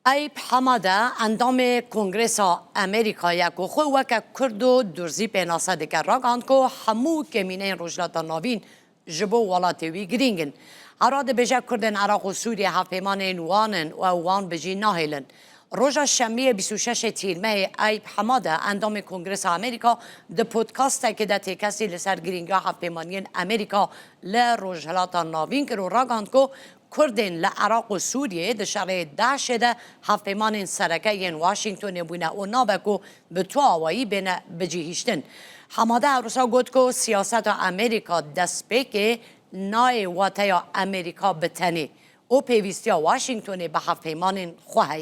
ایب حماده اندام کنگرس امریکا یک خو وک کردو درزی پیناسه دکر راگاند که همو کمینه رجلات ناوین جبو ولاتوی گرینگن. اراد بجه کردن عراق و سوریه هفپیمان وانن و وان بجی ناهیلن. روژا شنبه 26 تیر ماه ایب حماده اندام کنگرس امریکا ده پودکاسته که ده تکسی لسر گرینگا هفپیمانین امریکا لرجلات ناوین کرو راگاند که کردن لعراق و سوریه ده شرع داعش ده هفپیمان سرکه واشنگتن بونه و نابکو به تو آوایی بینه بجیهشتن. حماده عروسا گفت که سیاست امریکا دست بکه نای واته امریکا بتنه و پیوستی واشنگتن به هفپیمان خواه.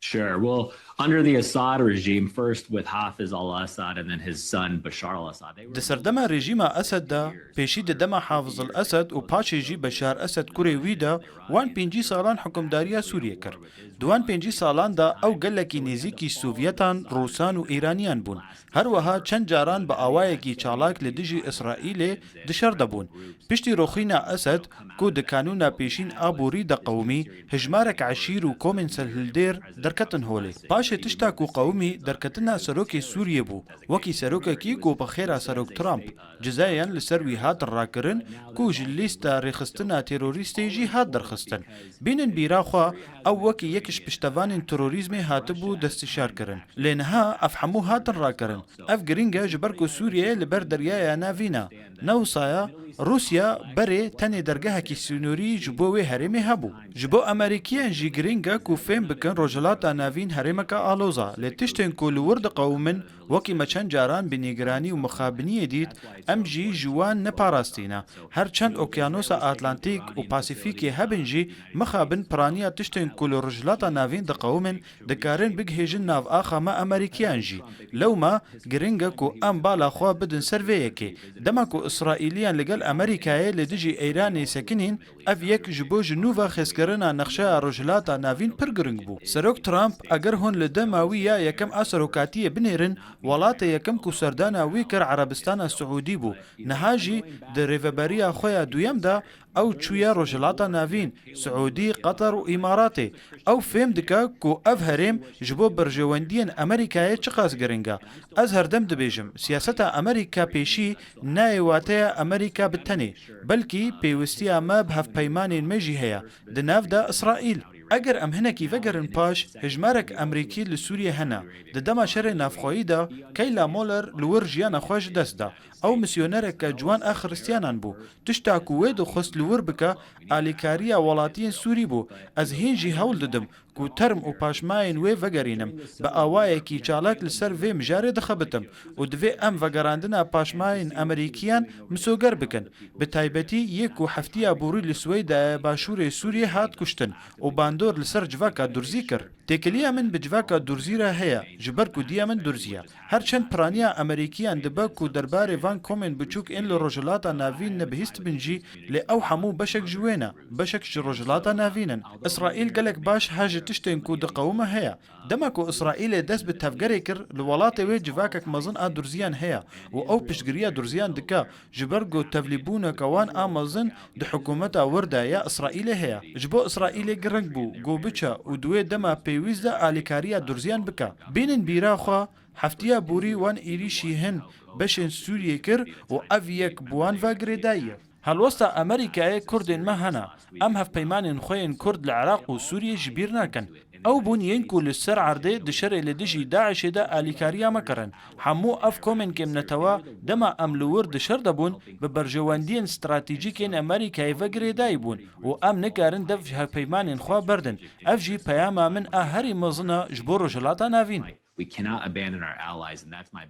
Sure. Well, under the Assad regime, first with Hafiz al-Assad and then his son Bashar al-Assad. د سردما رژیم اسد دا پیشی د دما حافظ الاسد و پاچیجی بشار اسد کوری ویدا وان 5 سالان حکمداریا سوریه کر. دوان 5 سالان دا او گلکی نزیکی سوویتان، روسان و ایرانیان بون. هر وها چند جاران با آوای کی چالاک لدیجی اسرائیل دشر دبون. پشتی روخینا اسد کو د کانونا پیشین آبوری دا قومی هجمارک عشیر و کومن سلهلدیر درکتن هولی. پاشه تشتا کو قومی درکتنا سروک سوریه بو. وکی سروک کی کو بخیره سروک ترامپ. جزایان لسروی هات راکرن کو جلیستا رخستنا تروریستی جی هات درخستن. بینن بیراخوا او وکی یکش پشتوان تروریزم هاتبو دستشار کرن. لینها افحمو هات راکرن. اف گرینگا جبرکو سوریه لبر دریای ناوینا. نوصایا روسیا بره تنه درگاه کی سنوری جبوی هرمی هبو. جبو امریکیان جی گرینگا کو فهم بکن رجلات ناوین هرمکا آلوزا لتشتن کو لورد قومن وکی مچن جاران بنیگرانی و مخابنی دید ام جی جوان نپاراستینا هر چند اوکیانوس اتلانتیک و پاسیفیکی هبن جی مخابن پرانیا تشتن کو رجلات ناوین د قومن دکارن بگهجن ناو آخا ما امریکیان جی لو ما گرینگا کو ام بالا خوا بدن سرویه کی دما کو اسرائیلیان لگل امریکای لدجی ایرانی سکنین اف یک جبو جنوبا خسکرنا نقشه رجلات ناوین پرگرنگ بو سروک ترامپ اگر هون لدماویه یکم اسروکاتی بنیرن ولات یکم کو سردانا ویکر عربستان سعودی بو نهاجی د ریفبریا خویا دویم دا او چویا رجلات ناوین سعودی قطر و اماراتی او فهم دکا کو اف هرم جبو برجواندین امریکای چقاس گرنگا از هر دم دبیجم سیاست امریکا پیشی نایواته امریکا بتنی بلکی پیوستی اما بهف پیمان مجی هيا دناف دا اسرائیل اگر ام هنکی وگرن پاش هجمارک امریکی لسوریه هنا دما شر نافخویی دا کیلا مولر لور جیان خوش دست دا او مسیونرک جوان اخرستیانان بو تشتا کوید و خست لور بکا آلیکاریا ولاتین سوری بو از هینجی هول ددم کو ترم و پاشماین وی وگرینم با آوای کی چالاک لسر وی مجاره دخبتم و دوی ام وگراندنا پاشماین امریکیان مسوگر بکن به تایبتی یک و هفتی بوری لسوید باشور سوریه هات کشتن و باندور لسر جواکا درزی کر تکلیا من بجواکا درزی را هيا جبر کو دیا من درزیا هرچند پرانیا امریکیان دبا کو دربار وان کومن بچوک ان لرجلات ناوین نبهست بنجی ل او حمو بشک جوینا بشک رجلات ناوینن اسرائیل گلک باش حاجه تشتين كو دقومه هيا دمكو اسرائيل دس بتفجري كر الولات وي جواكك مازن ادرزيان هيا و او بشجريا درزيان دكا جبرجو تفليبونا كوان امازن د حكومتا وردا يا اسرائيل هيا جبو اسرائيل جرنجبو جو بچا و دوي دما بيويزدا اليكاريا درزيان بكا بينن بيراخوا هفتيا بوري وان ايريشي هن بشن سوريا كر و افيك بوان فاغريدايه هالوسط امريكا كردن ما هنا ام هف بيمان خوين كرد العراق وسوريا جبير ناكن او بنيين كل السر عرضي دشر لدجي داعش دا اليكاريا مكرن حمو اف كومن كم نتوا دما ام لور دشر دبون ببرجواندين استراتيجيكين امريكا فغري دايبون و ام نكارن دف هف بيمان خو بردن اف جي بياما من اهري مزنا جبور جلاتا نافين We cannot abandon our allies, and that's my